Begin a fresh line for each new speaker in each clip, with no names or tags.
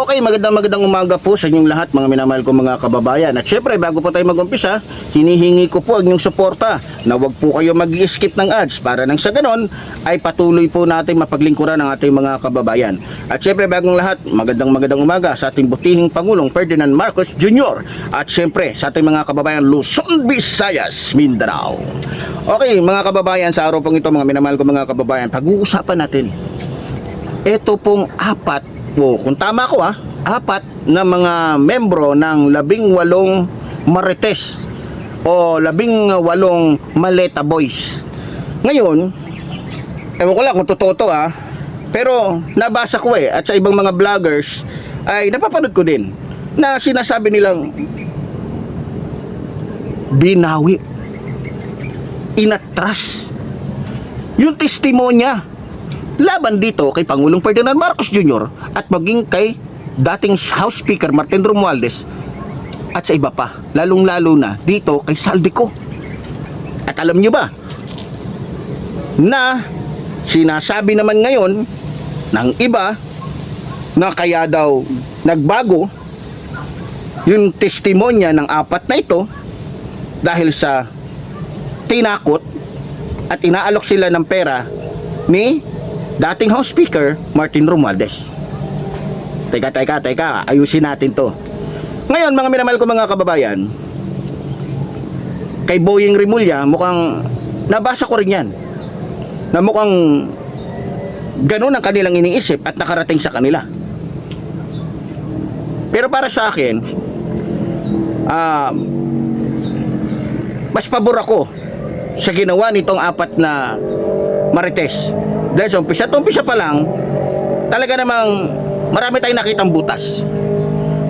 Okay, magandang umaga po sa inyong lahat mga minamahal ko mga kababayan. At syempre, bago po tayo mag-umpisa, hinihingi ko po ang inyong suporta na wag po kayo mag-skip ng ads para nang sa ganon ay patuloy po natin mapaglingkuran ang ating mga kababayan. At syempre, bagong lahat, magandang umaga sa ating butihing Pangulong Ferdinand Marcos Jr. At syempre, sa ating mga kababayan Luzon, Visayas, Mindanao. Okay, mga kababayan, sa araw pong ito mga minamahal ko mga kababayan, pag-uusapan natin ito pong apat po, kung tama ko apat na mga membro ng 18 Marites o 18 Maleta Boys. Ngayon, ewan ko lang kung totoo to pero nabasa ko at sa ibang mga vloggers ay napapanood ko din na sinasabi nilang binawi, inatras yung testimonya laban dito kay Pangulong Ferdinand Marcos Jr. at maging kay dating House Speaker Martin Romualdez at sa iba pa, lalong-lalo na dito kay Saldico. At alam nyo ba na sinasabi naman ngayon ng iba na kaya daw nagbago yung testimonya ng apat na ito dahil sa tinakot at inaalok sila ng pera ni dating House Speaker Martin Romualdez. Teka, ayusin natin to. Ngayon mga minamahal ko mga kababayan, kay Boying Rimulya mukhang nabasa ko rin yan na mukhang ganun ang kanilang iniisip at nakarating sa kanila. Pero para sa akin, mas pabor ako sa ginawa nitong apat na Marites. Dahil sa umpisa pa lang, talaga namang marami tayong nakitang butas.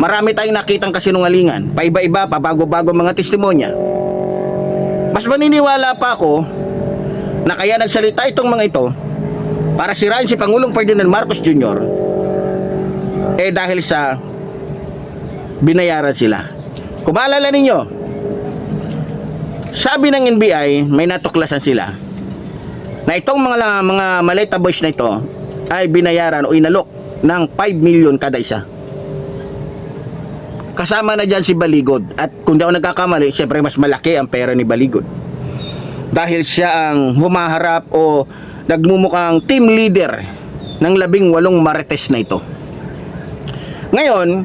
Marami tayong nakitang kasinungalingan. Paiba-iba, pabago-bago mga testimonya. Mas maniniwala pa ako na kaya nagsalita itong mga ito para sirain si Pangulong Ferdinand Marcos Jr. Dahil sa binayaran sila. Kung maalala ninyo, sabi ng NBI, may natuklasan sila na itong mga Maleta Boys na ito ay binayaran o inalok ng 5 million kada isa. Kasama na dyan si Baligod. At kung di ako nagkakamali, syempre mas malaki ang pera ni Baligod. Dahil siya ang humaharap o nagmumukhang team leader ng 18 Marites na ito. Ngayon,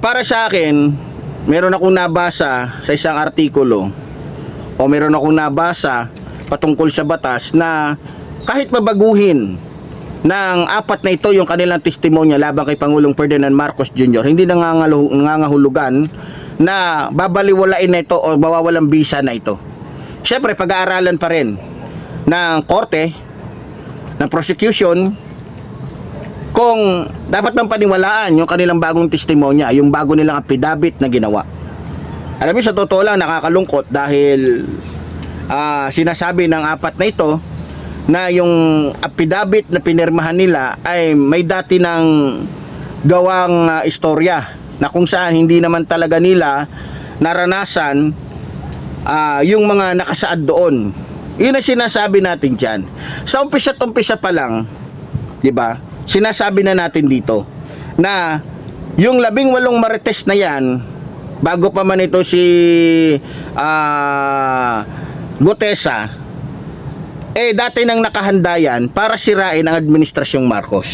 para sa akin, meron akong nabasa sa isang artikulo o meron akong nabasa patungkol sa batas na kahit mabaguhin ng apat na ito yung kanilang testimonya laban kay Pangulong Ferdinand Marcos Jr., hindi nangangahulugan na babaliwalain na ito o bawawalang bisa na ito. Siyempre, pag-aaralan pa rin ng korte, ng prosecution, kung dapat bang paniwalaan yung kanilang bagong testimonya, yung bago nilang affidavit na ginawa. Alam niyo, sa totoo lang nakakalungkot dahil sinasabi ng apat na ito na yung affidavit na pinirmahan nila ay may dati ng gawang istorya na kung saan hindi naman talaga nila naranasan yung mga nakasaad doon. Yun ang sinasabi natin dyan. Sa umpisa pa lang, di ba? Sinasabi na natin dito na yung 18 Marites na yan, bago pa man ito si Gutesa, dati nang nakahanda yan para sirain ang administrasyong Marcos.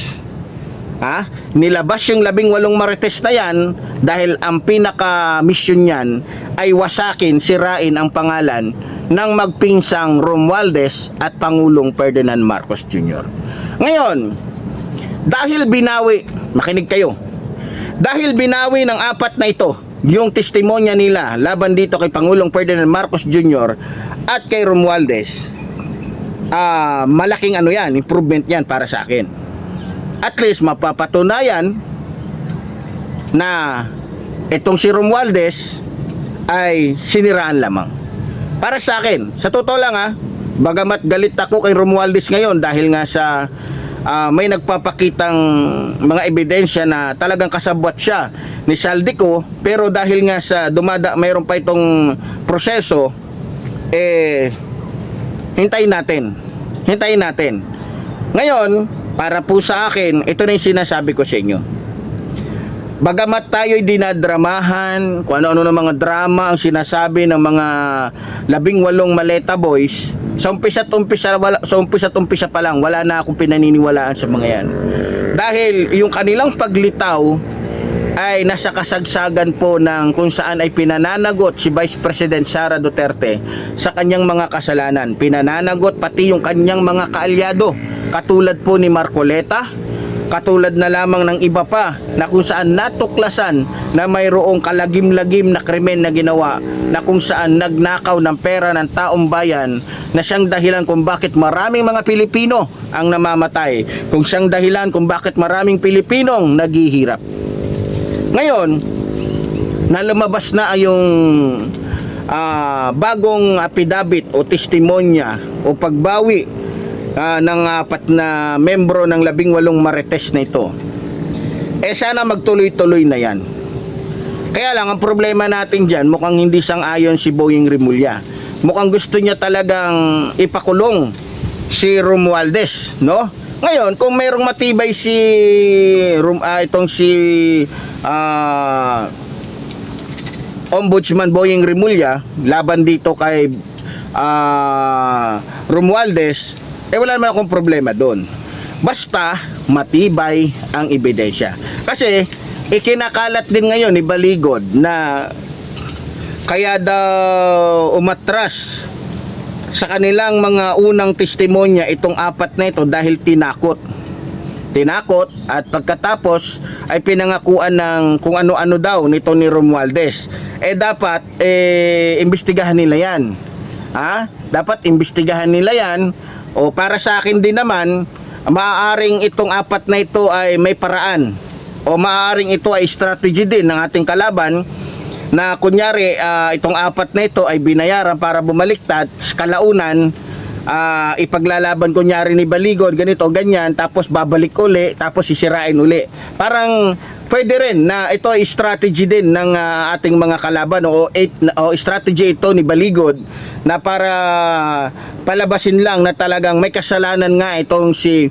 Nilabas yung 18 Marites na yan dahil ang pinaka-mission niyan ay wasakin, sirain ang pangalan ng magpinsang Romualdez at Pangulong Ferdinand Marcos Jr. Ngayon, dahil binawi, makinig kayo, dahil binawi ng apat na ito yung testimonya nila laban dito kay Pangulong Ferdinand Marcos Jr. at kay Romualdez, malaking improvement yan para sa akin. At least mapapatunayan na itong si Romualdez ay siniraan lamang. Para sa akin, sa totoo lang bagamat galit ako kay Romualdez ngayon dahil nga sa may nagpapakitang mga ebidensya na talagang kasabwat siya ni Saldico, pero dahil nga sa mayroon pa itong proseso, hintayin natin. Ngayon, para po sa akin, ito na yung sinasabi ko sa inyo. Bagamat tayo'y dinadramahan, kung ano-ano ng mga drama ang sinasabi ng mga 18 maleta boys, sa umpisa pa lang, wala na akong pinaniniwalaan sa mga yan. Dahil yung kanilang paglitaw ay nasa kasagsagan po ng kung saan ay pinananagot si Vice President Sara Duterte sa kanyang mga kasalanan. Pinananagot pati yung kanyang mga kaalyado, katulad po ni Marcoleta, katulad na lamang ng iba pa na kung saan natuklasan na mayroong kalagim-lagim na krimen na ginawa, na kung saan nagnakaw ng pera ng taong bayan, na siyang dahilan kung bakit maraming mga Pilipino ang namamatay, kung siyang dahilan kung bakit maraming Pilipinong naghihirap. Ngayon, na lumabas na yung bagong affidavit o testimonya o pagbawi ng 4 na membro ng 18 marites na ito, sana magtuloy-tuloy na yan. Kaya lang, ang problema natin dyan, mukhang hindi sang-ayon si Boying Rimulya. Mukhang gusto niya talagang ipakulong si Romualdez, no? Ngayon, kung mayroong matibay si Ombudsman Boying Rimulya laban dito kay Romualdez, wala naman akong problema doon. Basta matibay ang ebidensya. Kasi ikinakalat din ngayon ni Baligod na kaya daw umatras sa kanilang mga unang testimonya itong 4 na ito dahil tinakot at pagkatapos ay pinangakuan ng kung ano-ano daw nito ni Romualdez. Dapat imbestigahan nila yan. Dapat imbestigahan nila yan. O para sa akin din naman, maaaring itong 4 na ito ay may paraan, o maaaring ito ay strategy din ng ating kalaban, na kunyari itong 4 na ito ay binayaran para bumaliktad, kalaunan ipaglalaban kunyari ni Baligod ganito ganyan, tapos babalik uli, tapos sisirain uli. Parang pwede rin na ito ay strategy din ng ating mga kalaban, o strategy ito ni Baligod na para palabasin lang na talagang may kasalanan nga itong si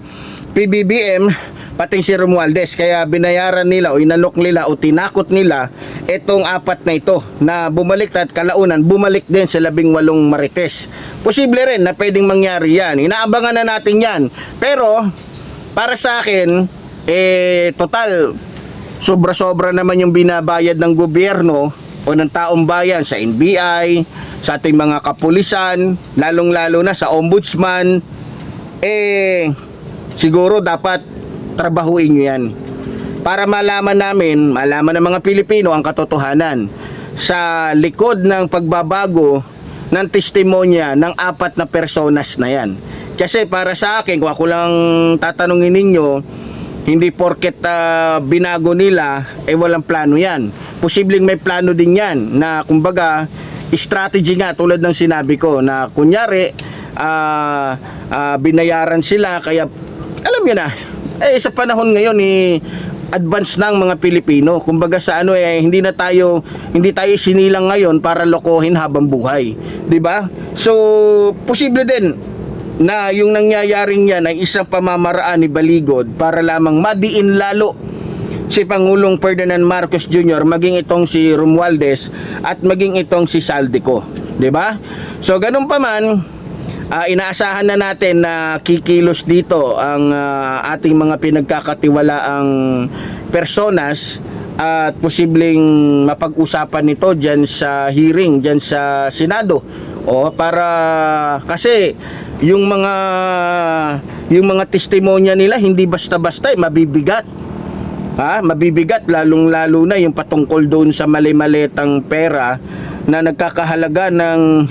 PBBM pati si Romualdez, kaya binayaran nila o inalok nila o tinakot nila itong 4 na ito na bumalik at kalaunan bumalik din sa 18 marites. Posible rin na pwedeng mangyari yan, inaabangan na natin yan. Pero para sa akin total sobra-sobra naman yung binabayad ng gobyerno o ng taong bayan sa NBI, sa ating mga kapulisan, lalong-lalo na sa ombudsman. Siguro dapat trabahuin nyo yan para malaman ng mga Pilipino ang katotohanan sa likod ng pagbabago ng testimonya ng 4 na personas na yan. Kasi para sa akin, kung ako lang tatanungin ninyo, hindi porket binago nila walang plano yan. Posibleng may plano din yan na kumbaga strategy nga, tulad ng sinabi ko na kunyari binayaran sila, kaya alam nyo na sa panahon ngayon advance ng mga Pilipino, kumbaga sa hindi tayo sinilang ngayon para lokohin habang buhay, di ba? So posible din na yung nangyayaring yan ay isang pamamaraan ni Baligod para lamang madiin lalo si Pangulong Ferdinand Marcos Jr., maging itong si Romualdez at maging itong si Saldico, di ba? So ganun pa man, inaasahan na natin na kikilos dito ang ating mga pinagkakatiwalaang personas at posibleng mapag-usapan nito dyan sa hearing dyan sa Senado, para kasi yung mga testimonya nila hindi basta-basta, mabibigat. Mabibigat, lalong-lalo na yung patungkol doon sa mali-malitang pera na nagkakahalaga ng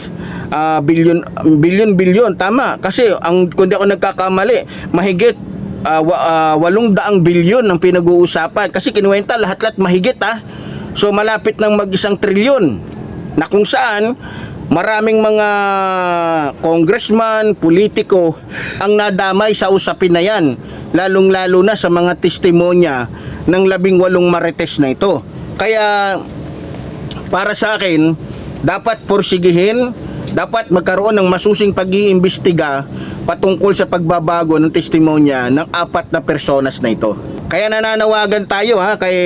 bilyon, tama. Kasi kung di ako nagkakamali, mahigit 800 bilyon ang pinag-uusapan. Kasi kinuwenta lahat-lahat mahigit So malapit ng mag-1 trilyon, na kung saan maraming mga congressman, politiko ang nadamay sa usapin na yan, lalong-lalo na sa mga testimonya ng 18 marites na ito. Kaya para sa akin, dapat porsigihin dapat magkaroon ng masusing pag-iimbestiga patungkol sa pagbabago ng testimonya ng 4 na personas na ito. Kaya nananawagan tayo kay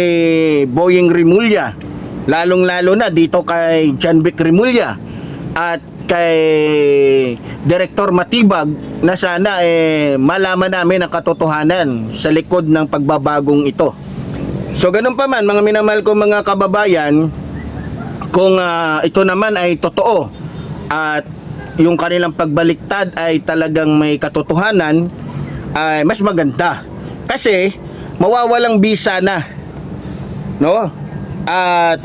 Boyeng Rimulya, lalong-lalo na dito kay John Vic Rimulya at kay Director Matibag na sana malaman namin ang katotohanan sa likod ng pagbabagong ito. So ganun pa man mga minamahal ko mga kababayan, kung ito naman ay totoo at yung kanilang pagbaliktad ay talagang may katotohanan, ay mas maganda. Kasi mawawalang bisa na, no? At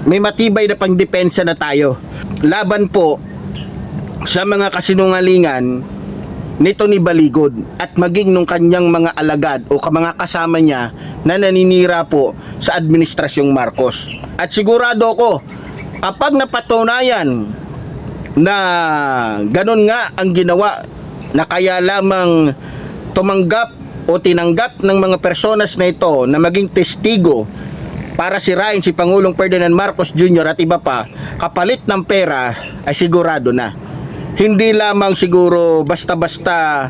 may matibay na pangdepensa na tayo laban po sa mga kasinungalingan nito ni Baligod at maging nung kanyang mga alagad o mga kasama niya na naninira po sa administrasyong Marcos. At sigurado ko, kapag napatunayan na ganun nga ang ginawa, na kaya lamang tumanggap o tinanggap ng mga personas na ito na maging testigo para sirain si Pangulong Ferdinand Marcos Jr. at iba pa, kapalit ng pera, ay sigurado na. Hindi lamang siguro basta-basta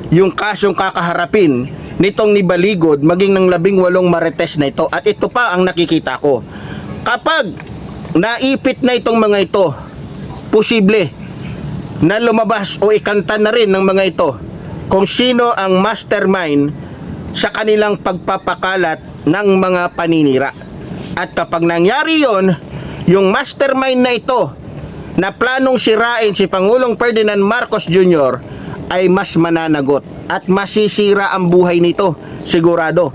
yung kasong kakaharapin nitong ni Baligod, maging ng 18 marites na ito. At ito pa ang nakikita ko. Kapag naipit na itong mga ito, posible na lumabas o ikanta na rin ng mga ito kung sino ang mastermind sa kanilang pagpapakalat ng mga paninira. At kapag nangyari yon, yung mastermind na ito na planong sirain si Pangulong Ferdinand Marcos Jr. ay mas mananagot at masisira ang buhay nito, sigurado.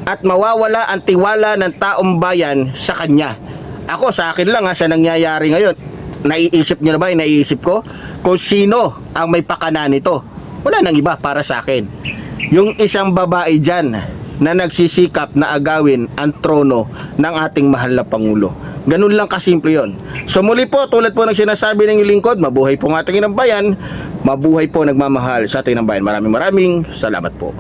At mawawala ang tiwala ng taong bayan sa kanya. Ako, sa akin lang sa nangyayari ngayon, naiisip nyo na ba, naiisip ko kung sino ang may pakana nito. Wala nang iba para sa akin. Yung isang babae dyan na nagsisikap na agawin ang trono ng ating mahal na Pangulo. Ganun lang kasimple yon. So muli po, tulad po ng sinasabi ng lingkod, mabuhay po ang ating inang bayan, mabuhay po nagmamahal sa ating inang bayan. Maraming salamat po.